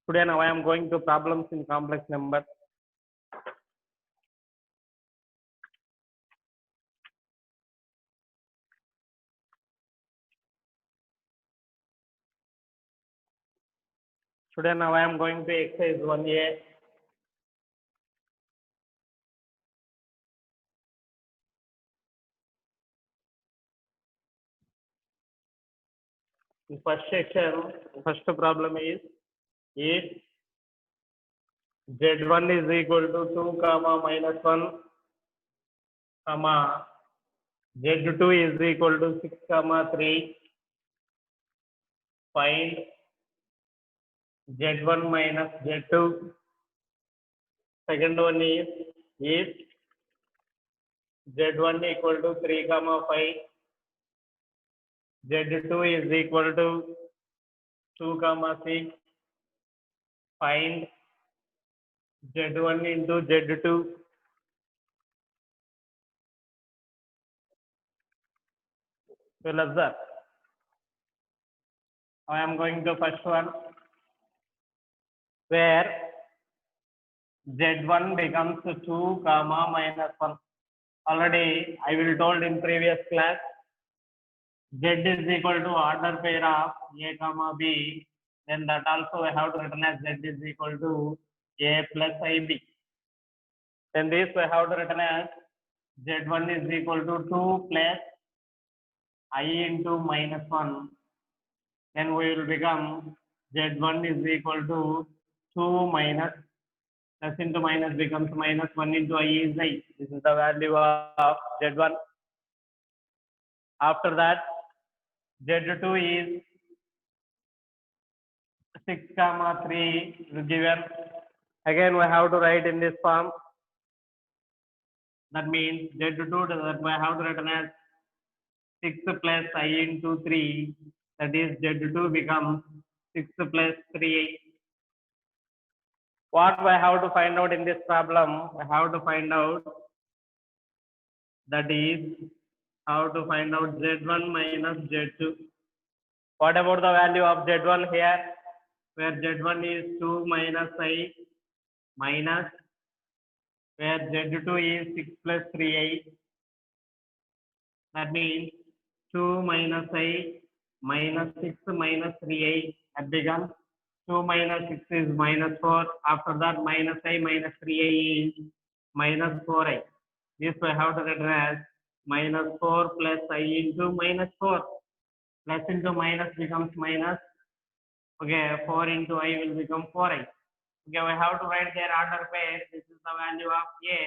Today now I am going to problems in complex number. Today now I am going to exercise 1A. In first section, first problem is if Z1 is equal to 2 comma minus 1 comma Z2 is equal to 6 comma 3, find Z1 minus Z2. Second one is if Z1 equal to 3 comma 5, Z2 is equal to 2 comma 6, find Z1 into Z2. Well, observe. I am going to first one where Z1 becomes 2 comma minus 1. Already I will told in previous class Z is equal to order pair of A comma B, then that also I have to written as Z is equal to A plus IB. Then this I have to written as Z1 is equal to 2 plus I into minus 1. Then we will become Z1 is equal to 2 minus plus into minus becomes minus 1 into I is I. This is the value of Z1. After that, Z2 is 6 comma 3 is given. Again, we have to write in this form. That means Z2 that we have to written as 6 plus I into 3. That is Z2 becomes 6 plus 3. What we have to find out in this problem? We have to find out, that is how to find out Z1 minus Z2. What about the value of Z1 here? Where Z1 is 2 minus I minus where Z2 is 6 plus 3I. That means 2 minus I minus 6 minus 3I. That becomes 2 minus 6 is minus 4. After that, minus I minus 3I is minus 4I. This we have to write as minus 4 plus I into minus 4. Plus into minus becomes minus. Okay, 4 into I will become 4I. Okay, we have to write their order pair. This is the value of A.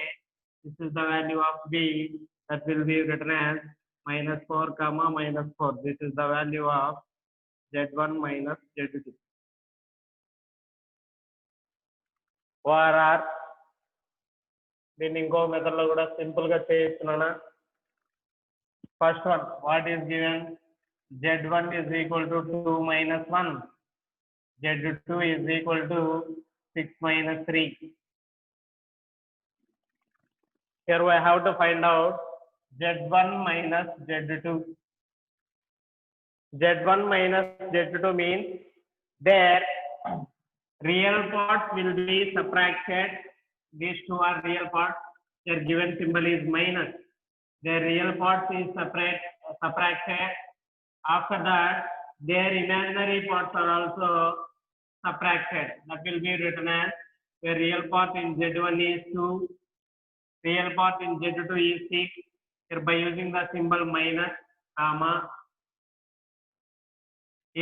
This is the value of B. That will be written as minus 4 comma minus 4. This is the value of Z1 minus Z2. ORR దీన్ని ఇంకో method లో కూడా simple గా చేస్తున్నాను. First one what is given Z1 is equal to 2 minus 1. Z2 is equal to 6 minus 3. Here we have to find out Z1 minus Z2. Z1 minus Z2 means their real part will be subtracted. These two are real parts. Their given symbol is minus. Their real parts is subtracted. After that, their imaginary parts are also subtracted. That will be written as the real part in Z1 is 2, real part in Z2 is 6. Here by using the symbol minus, comma,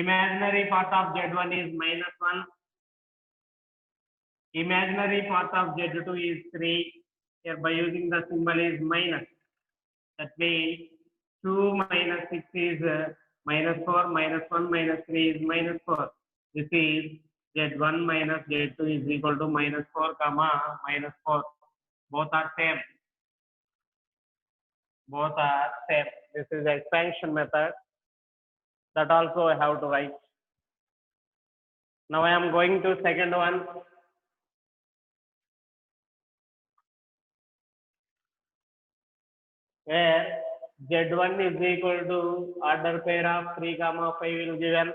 imaginary part of Z1 is minus 1. Imaginary part of Z2 is 3. Here by using the symbol is minus. That means 2 minus 6 is minus 4, minus 1 minus 3 is minus 4. This is Z1 minus Z2 is equal to minus 4 comma minus 4. Both are same. Both are same. This is the expansion method. That also I have to write. Now I am going to second one. Where Z1 is equal to order pair of 3 comma 5 will given.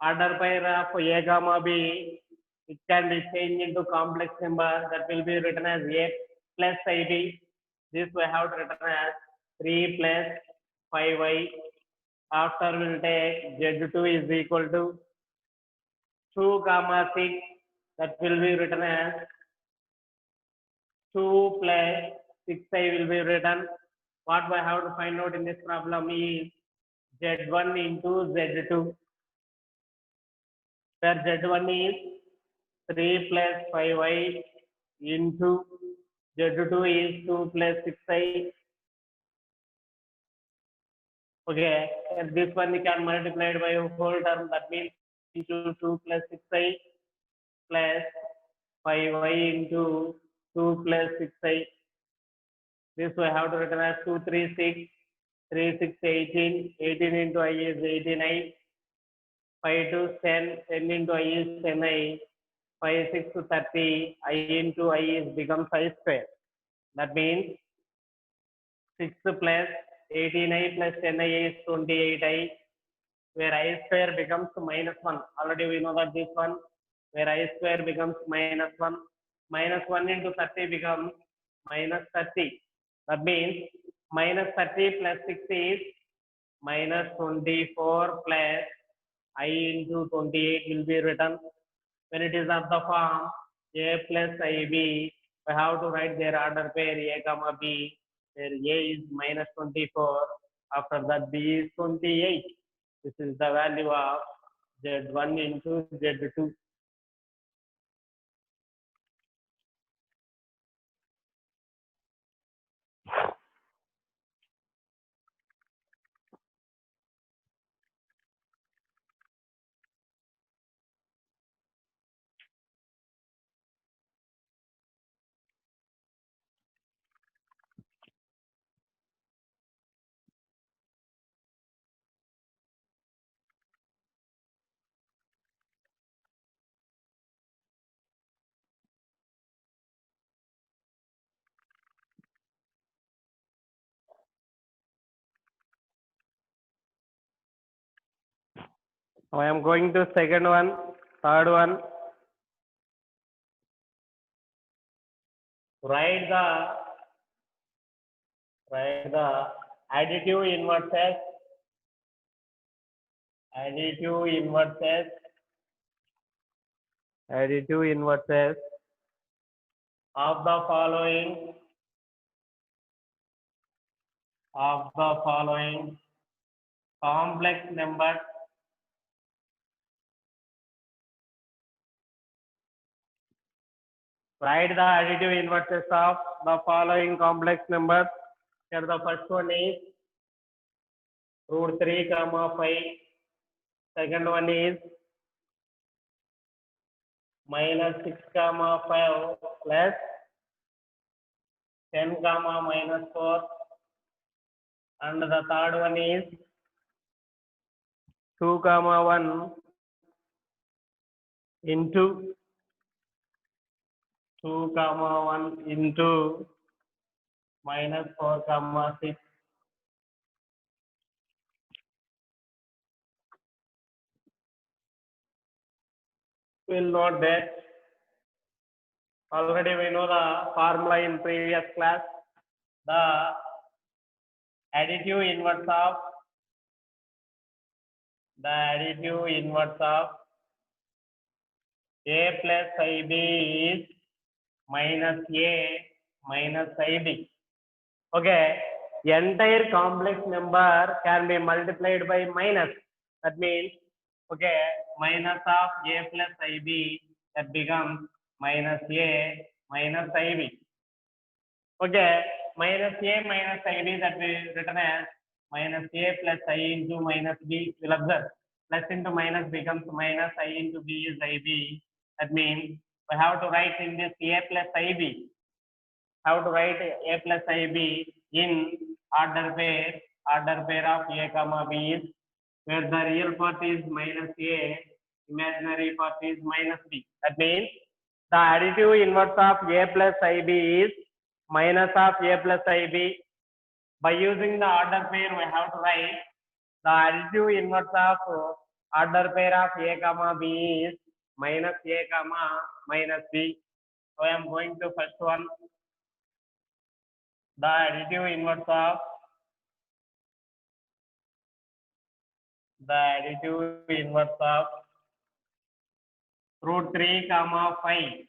Order pair of A comma B it can be changed into complex number that will be written as a plus ib. This we have to written as 3 plus 5y. After we'll take z2 is equal to 2 comma 6. That will be written as 2 plus 6i will be written. What we have to find out in this problem is z1 into z2, where z1 is 3 plus 5y into z2 is 2 plus 6i. Okay, and this one we can multiply it by a whole term, that means into 2 plus 6i plus 5y into 2 plus 6i. This we have to written as 2, 3, 6, 3, 6, 18, 18 into I is 18i, 5 to 10, 10 into I is 10i, 5, 6 to 30, I into I is becomes I square. That means 6 plus 18i plus 10i is 28i, where I square becomes minus 1. Already we know that this one, where I square becomes minus 1. Minus 1 into 30 becomes minus 30. That means minus 30 plus 6 is minus 24 plus I into 28 will be written. When it is of the form a plus ib, we have to write their order pair a comma b, where a is minus 24. After that b is 28. This is the value of z1 into z2. Now I am going to second one, third one. Write the additive inverses, additive inverses, additive inverses of the following, complex numbers. Write the additive inverses of the following complex numbers. Here the first one is root 3 comma 5. Second one is minus 6 comma 5 plus 10 comma minus 4. And the third one is 2 comma 1 into 2 comma 1 into minus 4 comma 6. We'll note that already we know the formula in previous class. The additive inverse of a plus ib is minus a minus ib. Okay, entire complex number can be multiplied by minus. That means, okay, minus of a plus ib, that becomes minus a minus ib. Okay, minus a minus ib, that we written as minus a plus I into minus b. Will observe, plus into minus becomes minus I into b is ib. That means we have to write in this a plus ib. How to write a plus ib in order pair of a comma b is, where the real part is minus a, imaginary part is minus b. That means the additive inverse of a plus ib is minus of a plus ib. By using the order pair, we have to write the additive inverse of order pair of a comma b is minus a comma minus b. So I am going to first one, the additive inverse of root 3 comma 5.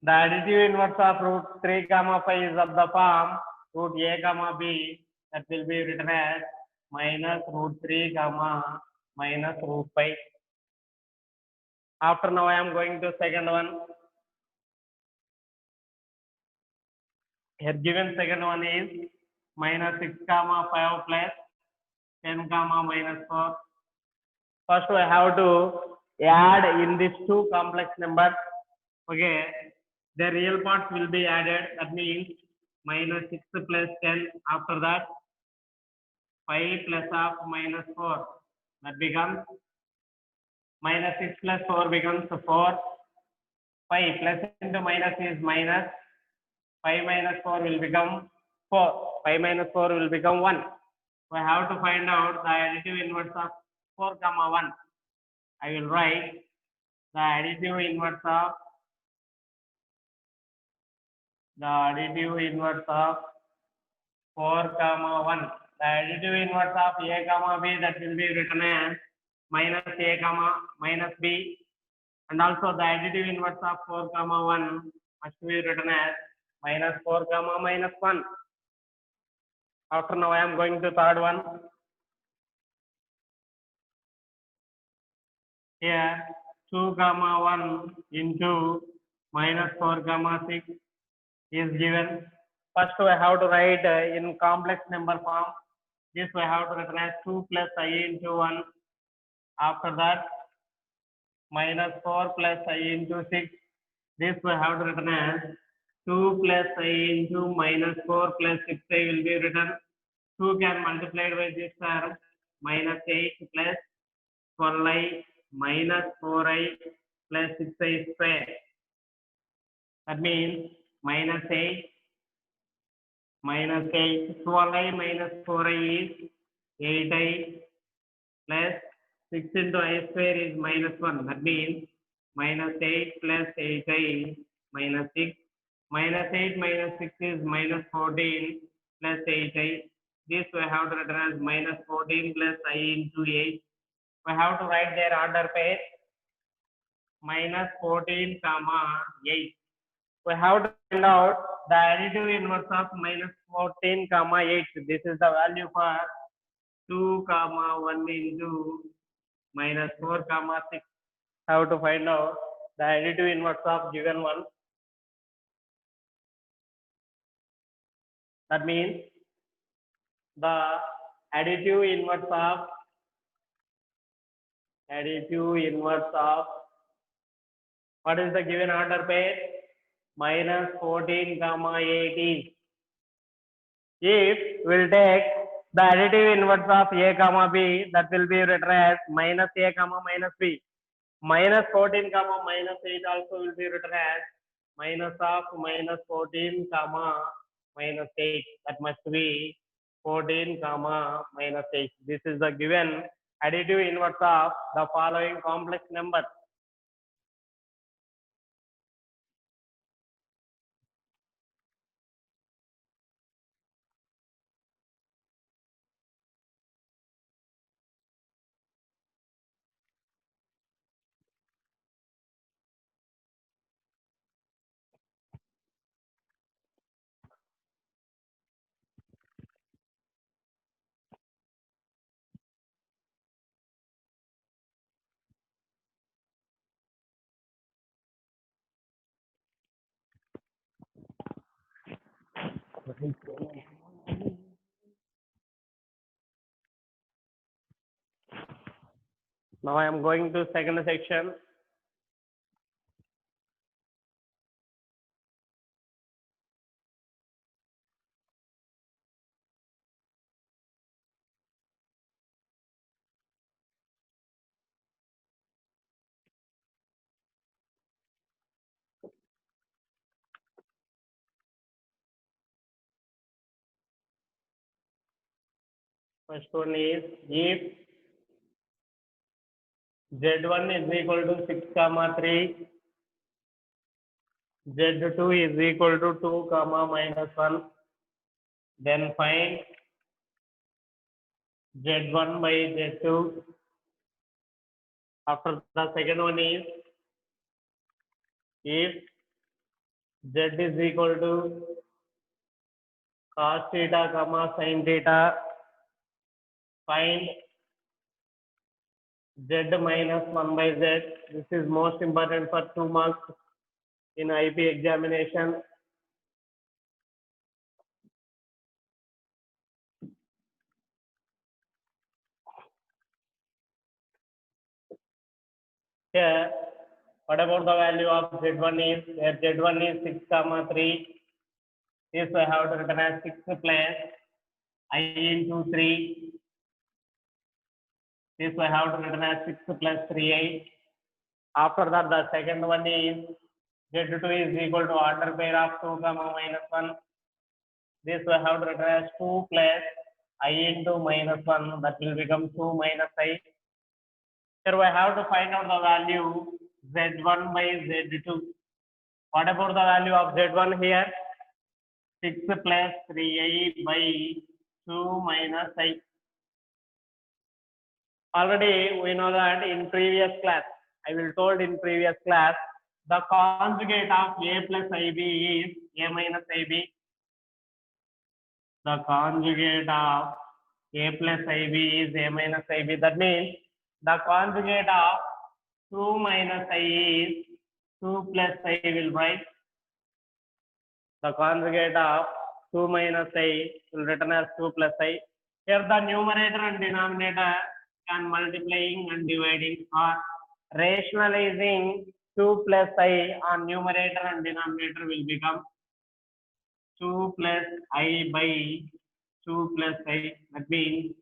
The additive inverse of root 3 comma 5 is of the form root a comma b, that will be written as minus root 3 comma minus root 5. After now I am going to second one. Here given second one is minus 6 comma 5 plus 10 comma minus 4. First we have to add in these two complex numbers. Okay, the real parts will be added. That means minus 6 plus 10. After that 5 plus of minus 4. That becomes minus 6 plus 4 becomes 4. 5 plus into minus is minus. 5 minus 4 will become 4. 5 minus 4 will become 1. So I have to find out the additive inverse of 4 comma 1. I will write the additive inverse of 4 comma 1. The additive inverse of a comma b, that will be written as minus a comma minus b, and also the additive inverse of 4 comma 1 must be written as minus 4 comma minus 1. After now I am going to third one. Here 2 comma 1 into minus 4 comma 6 is given. First we have to write in complex number form. This we have to write as 2 plus I into 1. After that minus 4 plus I into 6. This we have to written as 2 plus I into minus 4 plus 6I will be written. 2 can multiplied by this term, minus 8 plus 12I minus 4I plus 6I square. That means minus 8 minus 8. 12I minus 4I is 8I plus 6 into I square is minus 1. That means minus 8 plus 8I minus 6. Minus 8 minus 6 is minus 14 plus 8I. This we have to write as minus 14 plus I into 8. We have to write their order pair minus 14 comma 8. We have to find out the additive inverse of minus 14 comma 8. This is the value for 2 comma 1 into minus 4 comma 6. Have to find out the additive inverse of given one. That means the additive inverse of what is the given order pair? Minus 14 comma 8 is, if we'll take the additive inverse of a comma b, that will be written as minus a comma minus b. Minus 14 comma minus 8 also will be written as minus of minus 14 comma minus 8. That must be 14 comma minus 8. This is the given additive inverse of the following complex number. Now I am going to second section. First one is if Z1 is equal to 6 comma 3. Z2 is equal to 2 comma minus 1. Then find Z1 by Z2. After the second one is if Z is equal to cos theta comma sin theta, find Z minus 1 by Z. This is most important for 2 marks in IP examination. Here, what about the value of Z1 is? Where Z1 is 6 comma 3. This I have to written as 6 plus I into 3. This I have to written as 6 plus 3i. After that, the second one is Z2 is equal to order pair of 2 comma minus 1. This I have to written as 2 plus I into minus 1. That will become 2 minus I. Here we have to find out the value Z1 by Z2. What about the value of Z1 here? 6 plus 3i by 2 minus I. Already we know that in previous class, I will told in previous class, the conjugate of A plus IB is A minus IB. The conjugate of A plus IB is A minus IB. That means the conjugate of 2 minus I is 2 plus I will write. The conjugate of 2 minus I will written as 2 plus I. Here the numerator and denominator can multiplying and dividing or rationalizing 2 plus I on numerator and denominator will become 2 plus I by 2 plus I. That means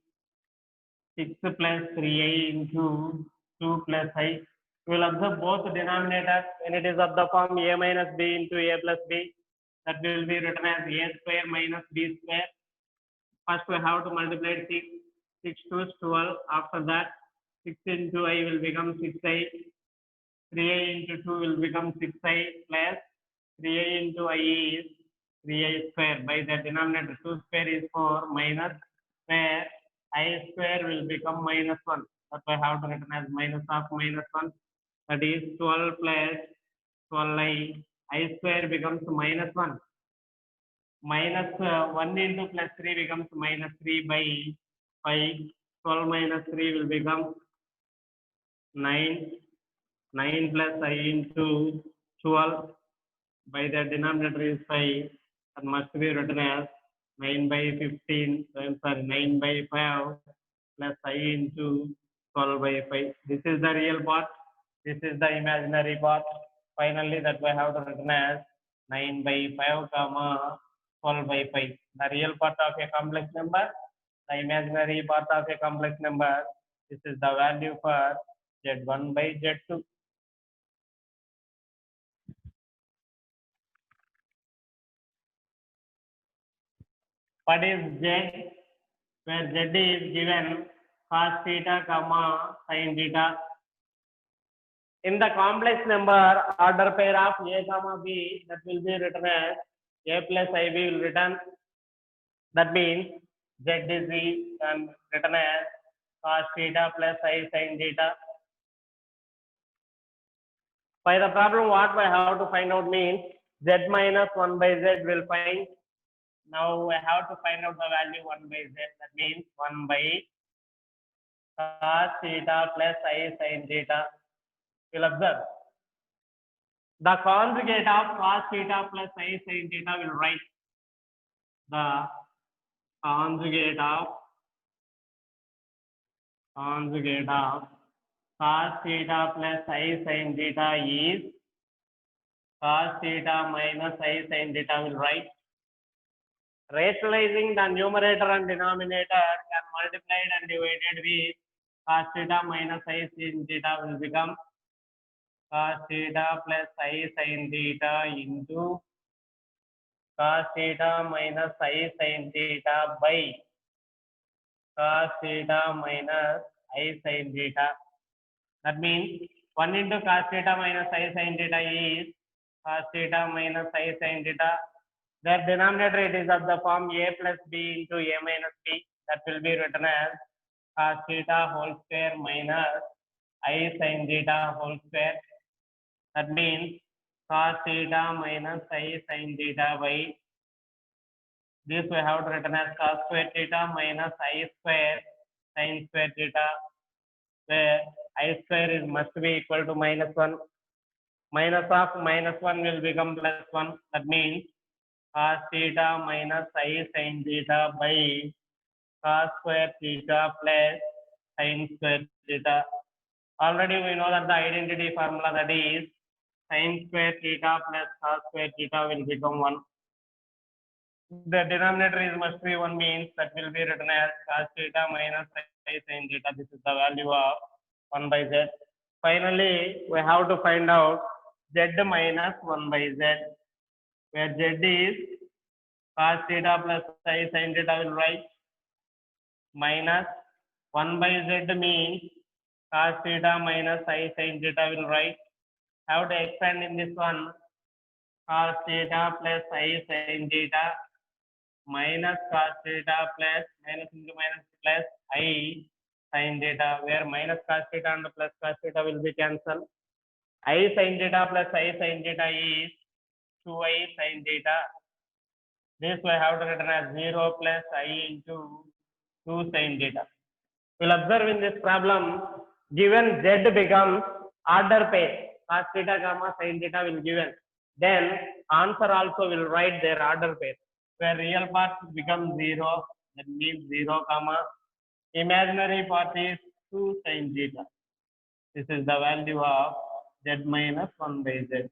6 plus 3I into 2 plus I. We will observe both denominators when it is of the form A minus B into A plus B. That will be written as A square minus B square. First we have to multiply 6. 6 to 12. After that 6 into I will become 6I. 3I into 2 will become 6I plus 3I into I is 3I square. By the denominator 2 square is 4 minus square. I square will become minus 1. That I have to written as minus of minus 1. That is 12 plus 12I. I square becomes minus 1. Minus 1 into plus 3 becomes minus 3 by 5. 12 minus 3 will become 9. 9 plus I into 12. By the denominator is 5. That must be written as 9 by 15. I'm sorry, 9 by 5 plus I into 12 by 5. This is the real part. This is the imaginary part. Finally, that we have to written as 9 by 5 comma 12 by 5. The real part of a complex number, the imaginary part of a complex number. This is the value for Z1 by Z2. What is Z? Where Z is given cos theta comma sin theta. In the complex number, order pair of A comma B, that will be written as A plus IB will return. That means Z is written as cos theta plus I sin theta. By the problem, what we have to find out means Z minus 1 by Z will find. Now we have to find out the value 1 by Z. That means 1 by cos theta plus I sin theta. We'll observe. The conjugate of cos theta plus I sin theta will write. The conjugate of cos theta plus I sin theta is cos theta minus I sin theta will write. Rationalizing the numerator and denominator can multiplied and divided with cos theta minus I sin theta will become cos theta plus I sin theta into cos theta minus I sin theta by cos theta minus I sin theta. That means 1 into cos theta minus I sin theta is cos theta minus I sin theta. Their denominator it is of the form a plus b into a minus b. That will be written as cos theta whole square minus I sin theta whole square. That means cos theta minus I sin theta by this we have written as cos square theta minus I square sin square theta, where I square is must be equal to minus 1. Minus of minus 1 will become plus 1. That means cos theta minus I sin theta by cos square theta plus sin square theta. Already we know that the identity formula, that is sin square theta plus cos square theta will become 1. The denominator is must be 1 means that will be written as cos theta minus I sin theta. This is the value of 1 by z. Finally, we have to find out z minus 1 by z, where z is cos theta plus I sin theta will write minus 1 by z means cos theta minus I sin theta will write. Have to expand in this one, cos theta plus I sin theta minus cos theta plus minus into minus plus I sin theta, where minus cos theta and plus cos theta will be cancelled. I sin theta plus I sin theta is 2I sin theta. This we have to written as 0 plus I into 2 sin theta. We'll observe in this problem, given z becomes order pair, cos theta comma sin theta will given. Then answer also will write their order pair, where real part becomes 0, that means 0 comma imaginary part is 2 sin theta. This is the value of z minus 1 by z.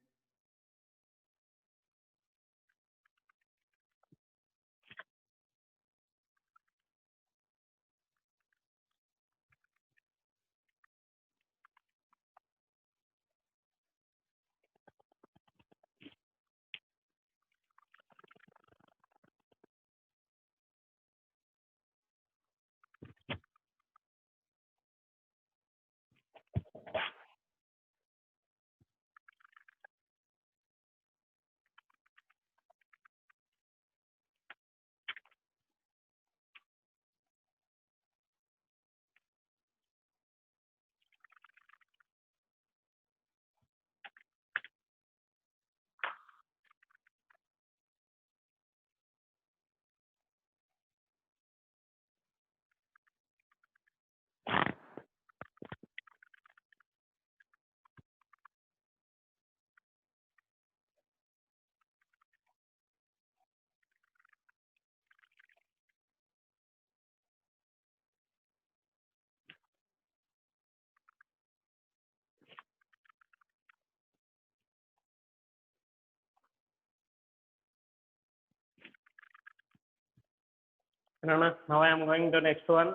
Now I am going to next one.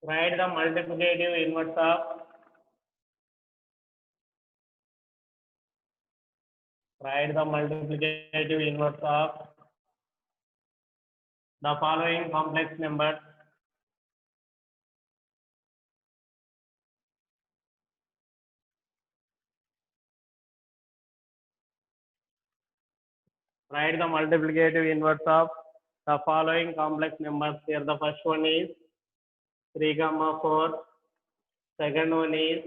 Write the multiplicative inverse of the following complex numbers. Write the multiplicative inverse of the following complex numbers. Here the first one is 3 comma 4. Second one is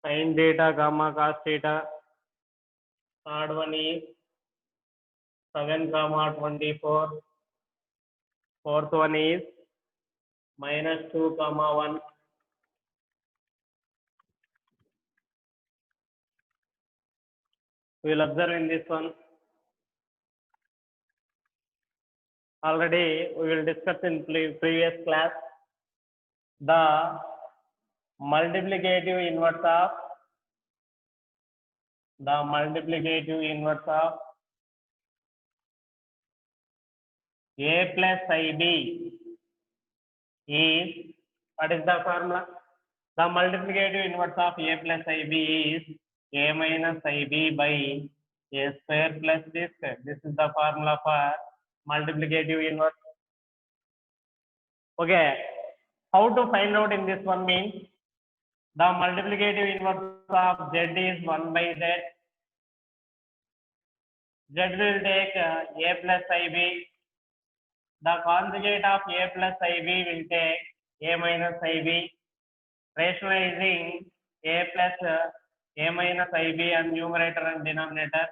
sin theta comma cos theta. Third one is 7 comma 24. Fourth one is minus 2 comma 1. We will observe in this one. Already we will discuss in previous class the multiplicative inverse of the 3 A plus IB is, what is the formula? The multiplicative inverse of A plus IB is A minus IB by A square plus B square. This is the formula for multiplicative inverse. Okay. How to find out in this one means the multiplicative inverse of Z is 1 by Z. Z will take A plus IB. The conjugate of A plus IB will take A minus IB. Rationalizing A plus A minus IB on numerator and denominator,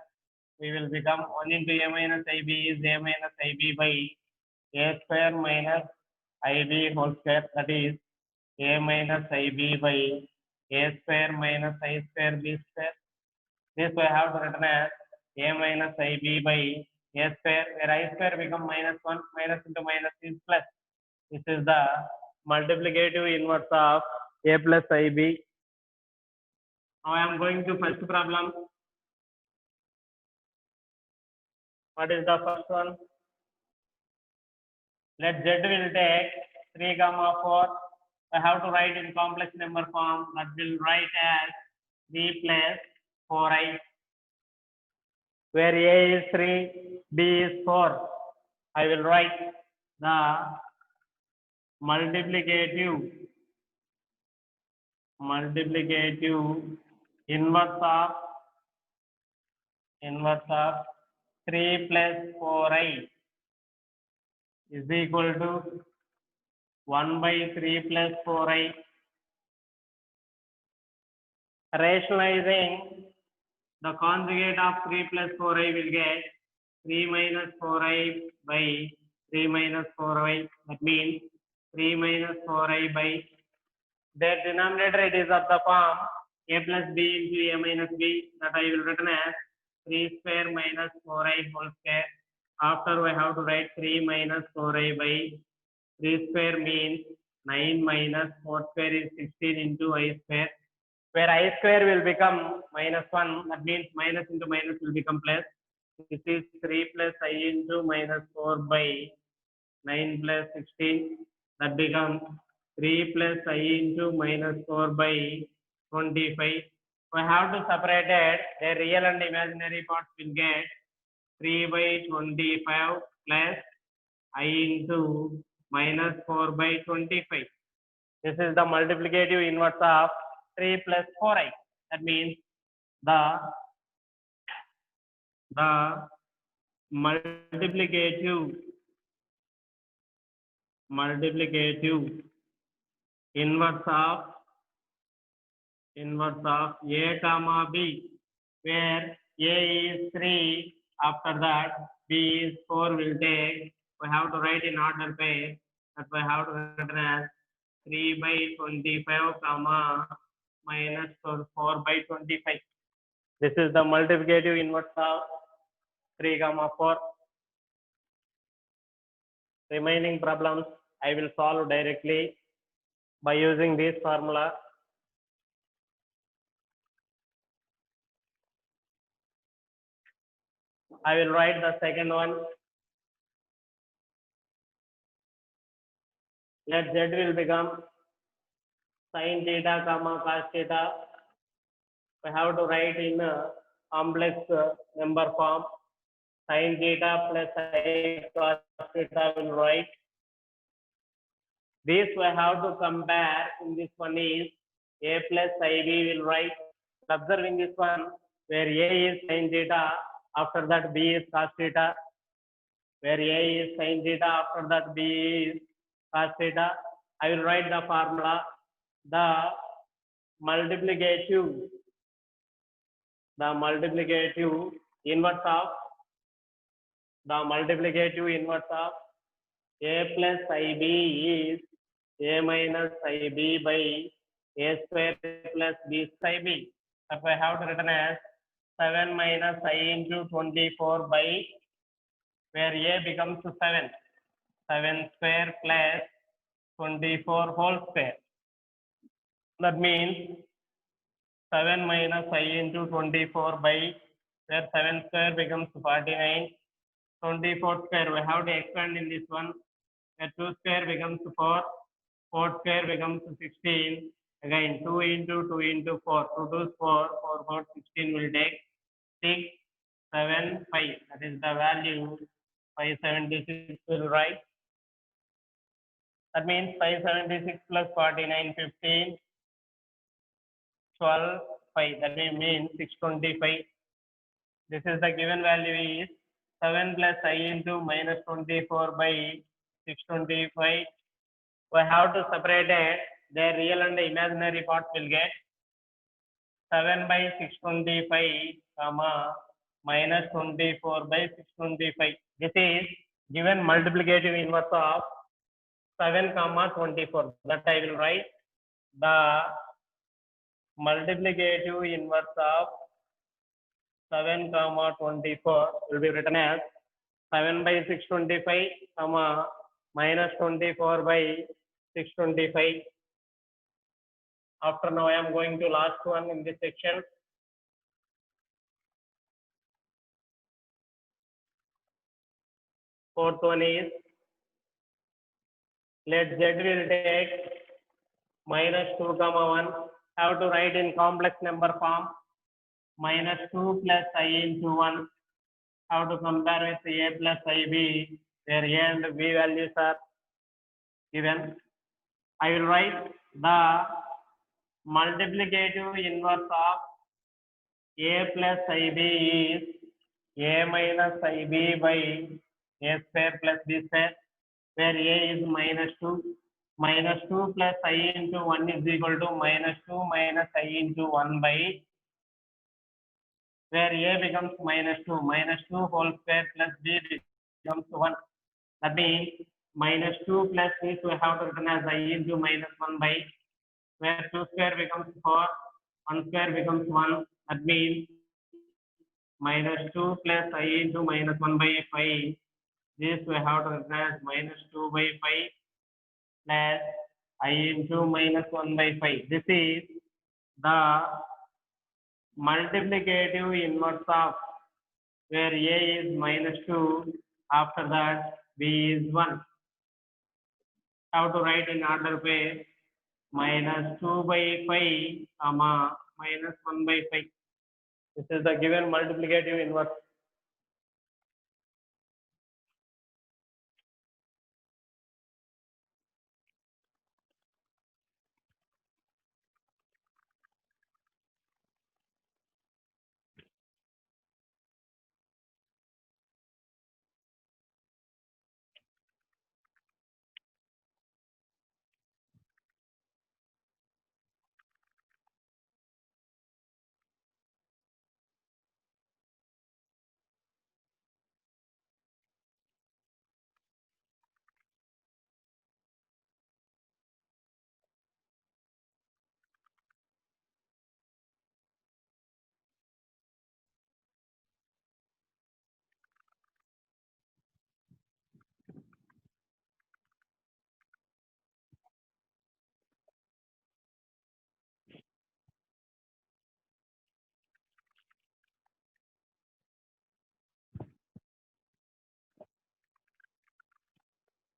we will become 1 into A minus IB is A minus IB by A square minus IB whole square, that is A minus IB by A square minus I square B square. This we have to written as A minus IB by A square, where I square become minus 1, minus into minus is plus. This is the multiplicative inverse of A plus IB. Now I am going to first problem. What is the first one? Let Z will take 3, 4. I have to write in complex number form. That will write as 3 plus 4i, where A is 3, B is 4. I will write the multiplicative inverse of 3 plus 4i is equal to 1 by 3 plus 4i. Rationalizing the conjugate of 3 plus 4i will get 3 minus 4i by 3 minus 4i. That means 3 minus 4i by, their denominator it is of the form A plus B into A minus B, that I will written as 3 square minus 4i whole square. After we have to write 3 minus 4i by 3 square means 9 minus 4 square is 16 into I square, where I square will become minus 1. That means minus into minus will become plus. This is 3 plus I into minus 4 by 9 plus 16. That becomes 3 plus I into minus 4 by 25. We have to separate it. The real and imaginary parts will get 3 by 25 plus I into minus 4 by 25. This is the multiplicative inverse of 3 plus 4i. That means the multiplicative inverse of A comma B, where A is 3, after that B is 4 will take, we have to write in order pair, that we have to write as 3 by 25 comma minus 4 by 25. This is the multiplicative inverse of 3, 4. Remaining problems I will solve directly by using this formula. I will write the second one. Let Z will become sin theta comma cos theta. We have to write in complex number form. Sin theta plus I cos theta will write. This we have to compare. In this one is A plus IB will write. Observing this one, where A is sin theta, after that B is cos theta. Where A is sin theta, after that B is cos theta. I will write the formula. The multiplicative inverse of A plus IB is A minus IB by A square plus B square IB. That I have to written as 7 minus I into 24 by, where A becomes 7. 7 square plus 24 whole square. That means 7 minus I into 24 by, where 7 square becomes 49. 24 square. We have to expand in this one. 2 square becomes 4. 4 square becomes 16. Again 2 into 2 into 4. 2 2 is 4. 4 4 16 will take 6 7 5. That is the value. 576 will write. That means 576 plus 49 15 12 5. That means 625. This is the given value is 7 plus I into minus 24 by 625. We have to separate it. The real and the imaginary part will get 7 by 625, comma, minus 24 by 625. This is given multiplicative inverse of 7, comma 24. That I will write. The multiplicative inverse of 7, comma 24 will be written as 7 by 625, comma, minus 24 by 625. After now, I am going to last one in this section. Fourth one is, let Z will take minus 2, comma 1. Have to write in complex number form. Minus 2 plus I into 1. Have to compare with A plus IB, where A and B values are given. I will write the multiplicative inverse of A plus IB is A minus IB by A square plus B square, where A is minus 2. Minus 2 plus I into 1 is equal to minus 2 minus I into 1 by, where A becomes minus 2. Minus 2 whole square plus B becomes 1. That means minus 2 plus this we have to written as I into minus 1 by, where 2 square becomes 4, 1 square becomes 1. That means minus 2 plus I into minus 1 by 5. This we have to written as minus 2 by 5 plus I into minus 1 by 5. This is the multiplicative inverse of where A is minus 2. After that, B is 1. Have to write in order way minus 2 by 5, comma, minus 1 by 5. This is the given multiplicative inverse.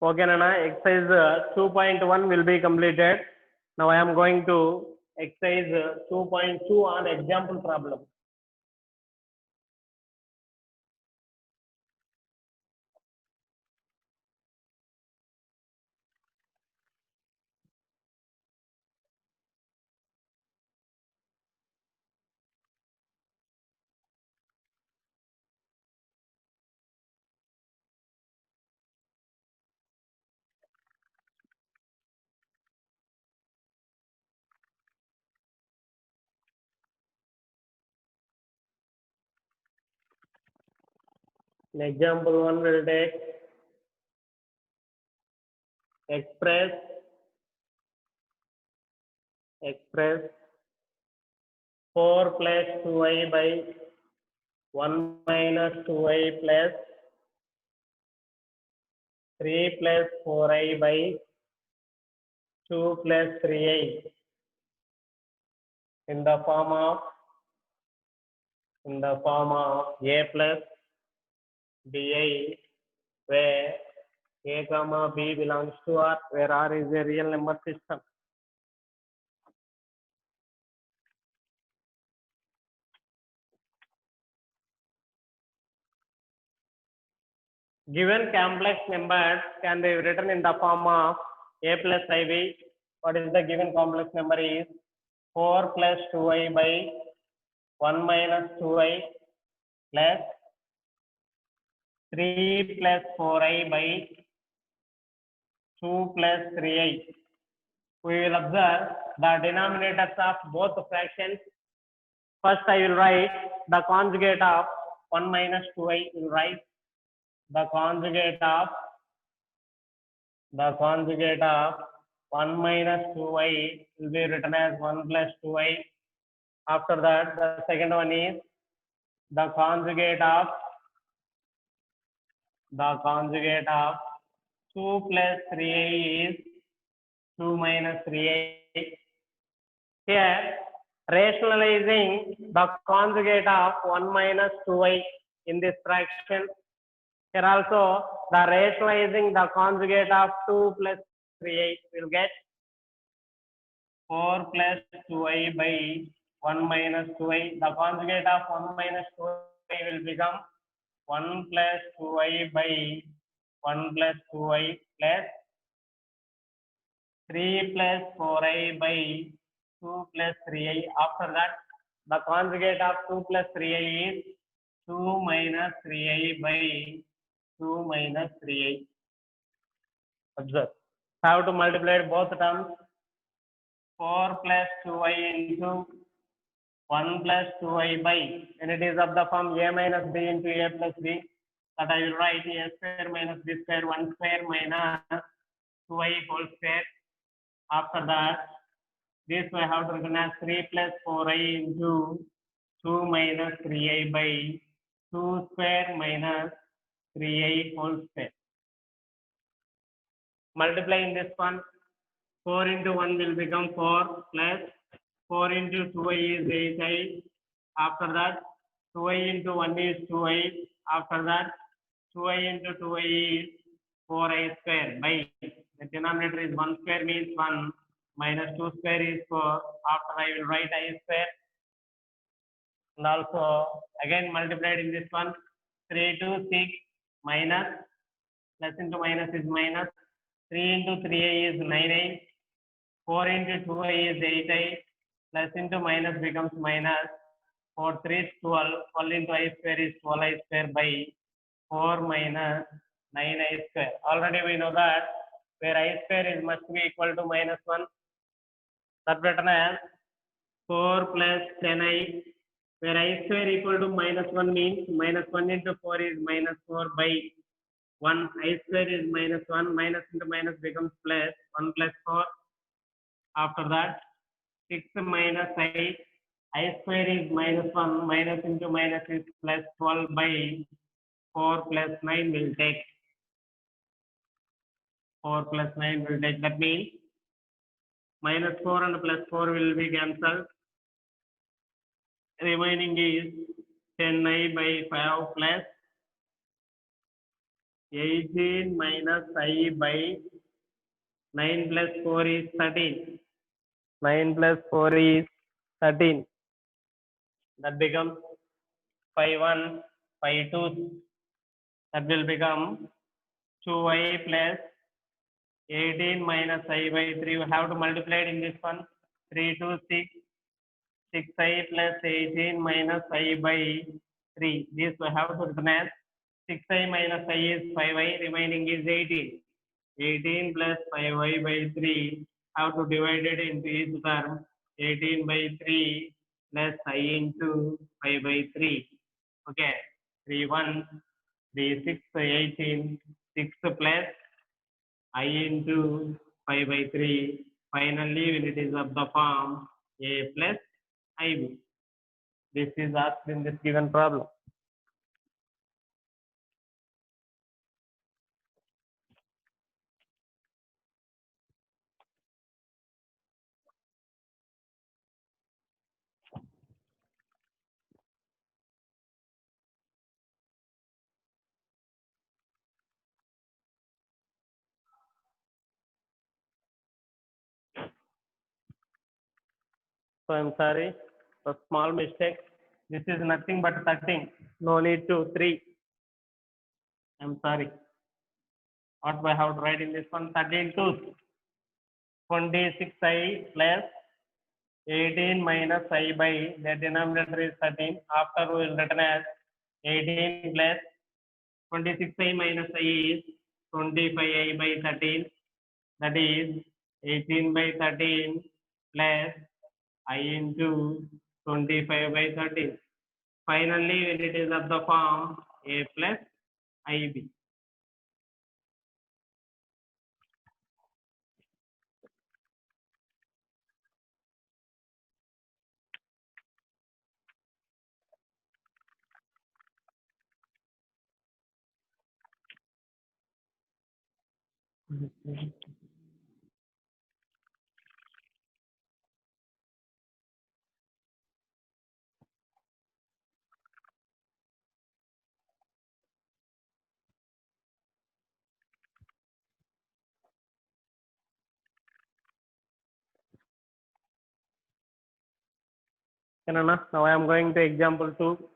Okay, Nana, exercise 2.1 will be completed. Now I am going to exercise 2.2 on example problem. In example 1 will take express 4 plus 2i by 1 minus 2i plus 3 plus 4i by 2 plus 3i in the form of a plus di where a comma b belongs to R, where R is a real number system. Given complex numbers can be written in the form of a plus ib. What is the given complex number is 4 plus 2i by 1 minus 2i plus 3 plus 4i by 2 plus 3i. We will observe the denominators of both fractions. First, I will write the conjugate of 1 minus 2i. Will write the conjugate of 1 minus 2i will be written as 1 plus 2i. After that, the second one is the conjugate of 2 plus 3i is 2 minus 3i. Here, rationalizing the conjugate of 1 minus 2i in this fraction. Here also, the rationalizing the conjugate of 2 plus 3i will get 4 plus 2i by 1 minus 2i. The conjugate of 1 minus 2i will become 1 plus 2i by 1 plus 2i plus 3 plus 4i by 2 plus 3i. After that, the conjugate of 2 plus 3i is 2 minus 3i by 2 minus 3i. Observe. Have to multiply both terms. 4 plus 2i into 1 plus 2i by, and it is of the form a minus b into a plus b. That I will write a square minus b square 1 square minus 2i whole square. After that, this we have to written as 3 plus 4i into 2 minus 3i by 2 square minus 3i whole square. Multiplying this one, 4 into 1 will become 4 plus 4 into 2i is 8i. After that, 2i into 1 is 2i. After that, 2i into 2i is 4i square by, the denominator is 1 square means 1 minus 2 square is 4. After I will write I square. And also again multiplied in this one, 3 to 6 minus, plus into minus is minus, 3 into 3i is 9i, 4 into 2i is 8i, plus into minus becomes minus, 4 3 is 12, 12 into I square is 12i square by 4 minus 9i square. Already we know that where I square is must be equal to minus 1. That written as 4 plus 10i, where I square equal to minus 1 means minus 1 into 4 is minus 4 by 1. I square is minus 1, minus into minus becomes plus 1 plus 4. After that, 6 minus I square is minus 1, minus into minus is plus 12 by 4 plus 9 will take. 4 plus 9 will take. That means minus 4 and plus 4 will be cancelled. Remaining is 10i by 5 plus 18 minus I by 9 plus 4 is 13. 9 plus 4 is 13. That becomes 5 1, 5 2. That will become 2i plus 18 minus I by 3. We have to multiply it in this one. 3 2 6. 6i plus 18 minus I by 3. This we have to written as 6i minus I is 5i, remaining is 18. 18 plus 5i by 3, have to divide it into each term. 18 by 3 plus I into 5 by 3. Okay, 3 1, 3 6, 18, 6 plus I into 5 by 3. Finally, when it is of the form a plus ib. This is asked in this given problem. So I'm sorry, a small mistake. This is nothing but 13. No need to 3. I'm sorry. What I have to write in this one? 13 to 26i plus 18 minus I by the denominator is 13. After we will written as 18 plus 26i minus I is 25i by 13. That is 18 by 13 plus I into 25 by 13. Finally, when it is of the form A plus IB. Now I am going to example 2.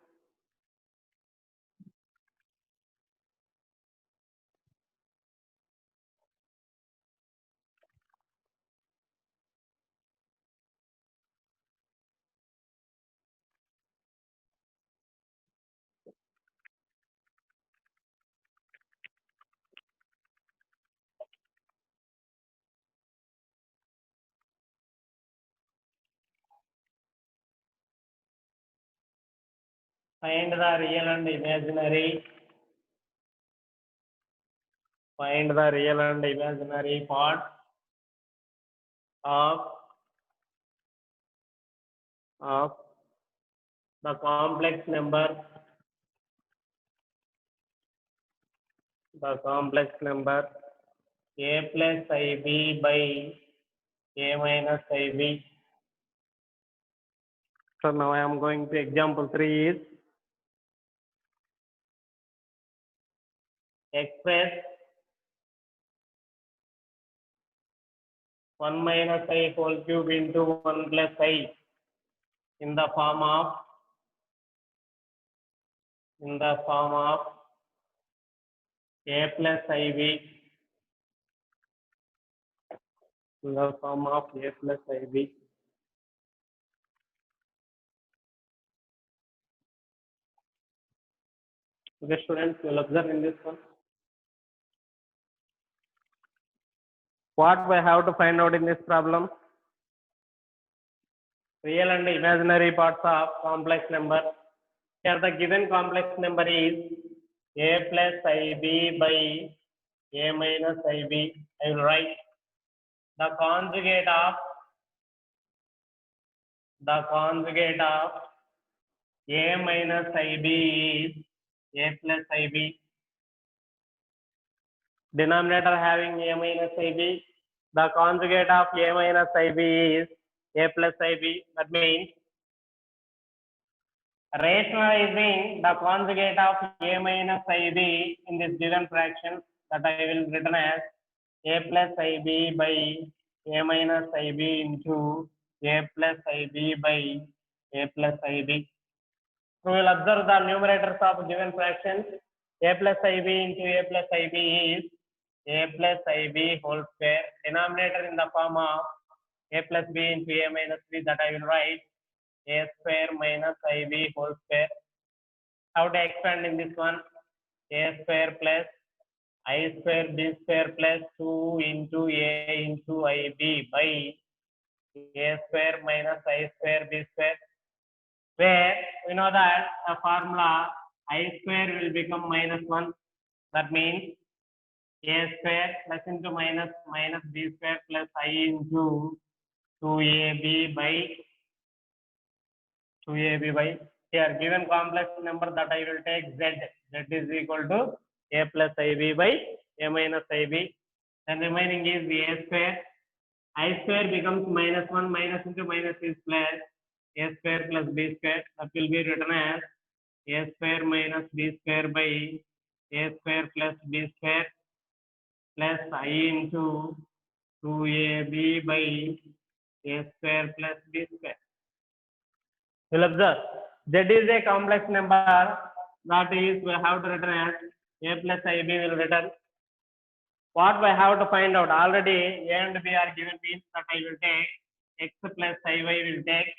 Find the real and imaginary. Find the real and imaginary part of the complex number. The complex number A plus IB by A minus IB. So now I am going to example 3 is express 1 minus I whole cube into 1 plus I in the form of A plus IB, in the form of A plus IB. Okay, students, you will observe in this one. What we have to find out in this problem? Real and imaginary parts of complex number. Here the given complex number is A plus IB by A minus IB. I will write the conjugate of A minus IB is A plus IB. Denominator having A minus IB. The conjugate of A minus IB is A plus IB. That means rationalizing the conjugate of A minus IB in this given fraction, that I will written as A plus IB by A minus IB into A plus IB by A plus IB. We will observe the numerators of given fractions. A plus IB into A plus IB is A plus IB whole square. Denominator in the form of A plus B into A minus B, that I will write A square minus IB whole square. How to expand in this one? A square plus I square B square plus 2 into A into IB by A square minus I square B square, where we know that the formula I square will become minus 1. That means A square plus into minus B square plus I into 2AB by here given complex number, that I will take Z. Z is equal to A plus IB by A minus IB. Then remaining is A square. I square becomes minus 1, minus into minus is plus A square plus B square. That will be written as A square minus B square by A square plus B square plus I into 2AB by A square plus B square. You will observe Z is a complex number, that is we have to return as A plus IB will return. What we have to find out, already A and B are given, means that I will take X plus IY will take.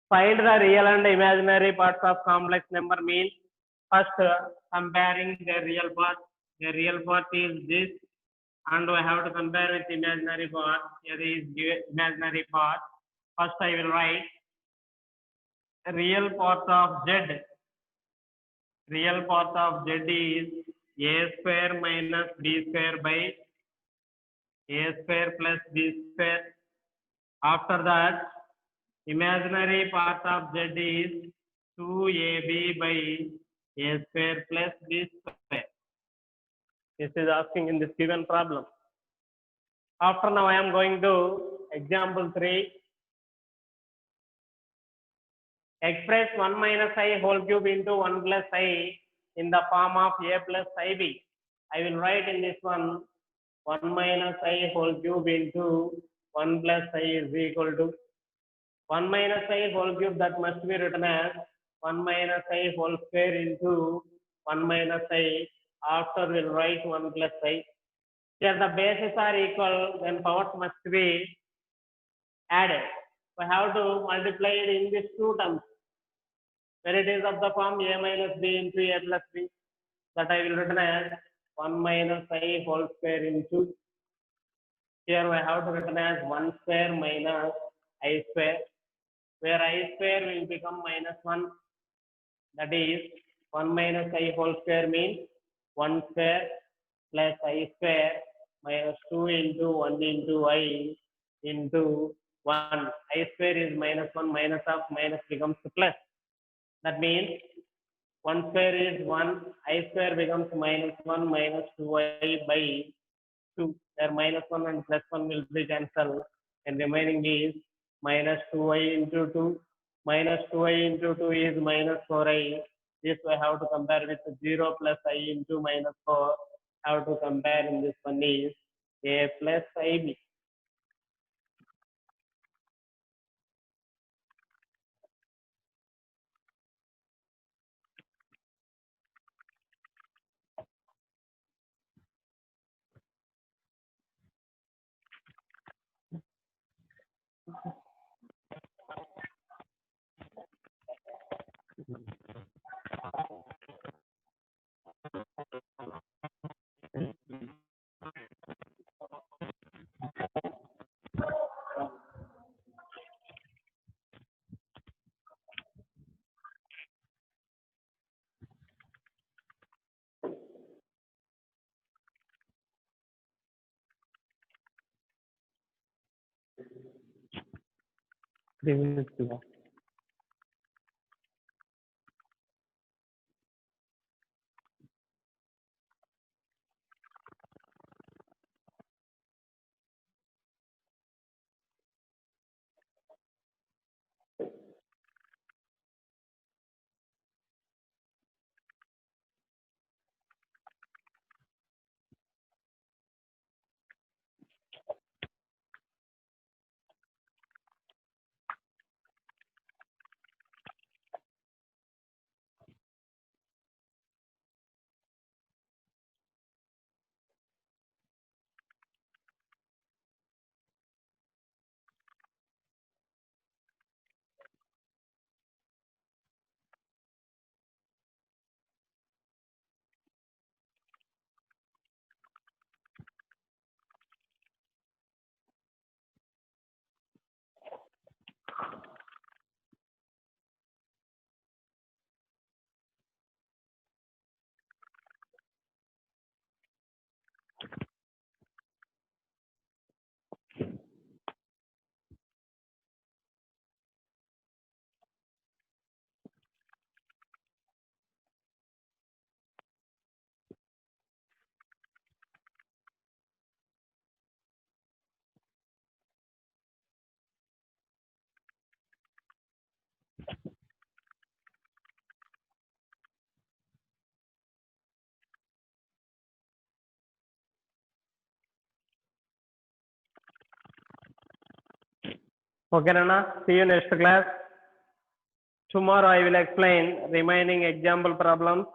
Find the real and imaginary parts of complex number, means first comparing the real part. The real part is this, and we have to compare with imaginary part. Here is imaginary part. First I will write real part of Z. Real part of Z is A square minus B square by A square plus B square. After that, imaginary part of Z is 2AB by A square plus B square. This is asking in this given problem. After now I am going to example 3. Express 1 minus I whole cube into 1 plus I in the form of A plus IB. I will write in this one 1 minus I whole cube into 1 plus I is equal to 1 minus I whole cube, that must be written as 1 minus I whole square into 1 minus I. After we'll write 1 plus I. Here the bases are equal, then powers must be added. We have to multiply it in these two terms. When it is of the form A minus B into A plus B, that I will written as 1 minus I whole square into. Here we have to written as 1 square minus I square, where I square will become minus 1. That is 1 minus I whole square means 1 square plus I square minus 2 into 1 into I into 1. I square is minus 1, minus of minus becomes plus. That means 1 square is 1, I square becomes minus 1 minus 2I by 2. There minus 1 and plus 1 will be cancelled, and remaining is minus 2I into 2. Minus 2I into 2 is minus 4I. This we have to compare with 0 plus I into minus 4. Have to compare in this one is A plus IB. Okay, Nana. See you next class. Tomorrow I will explain remaining example problems.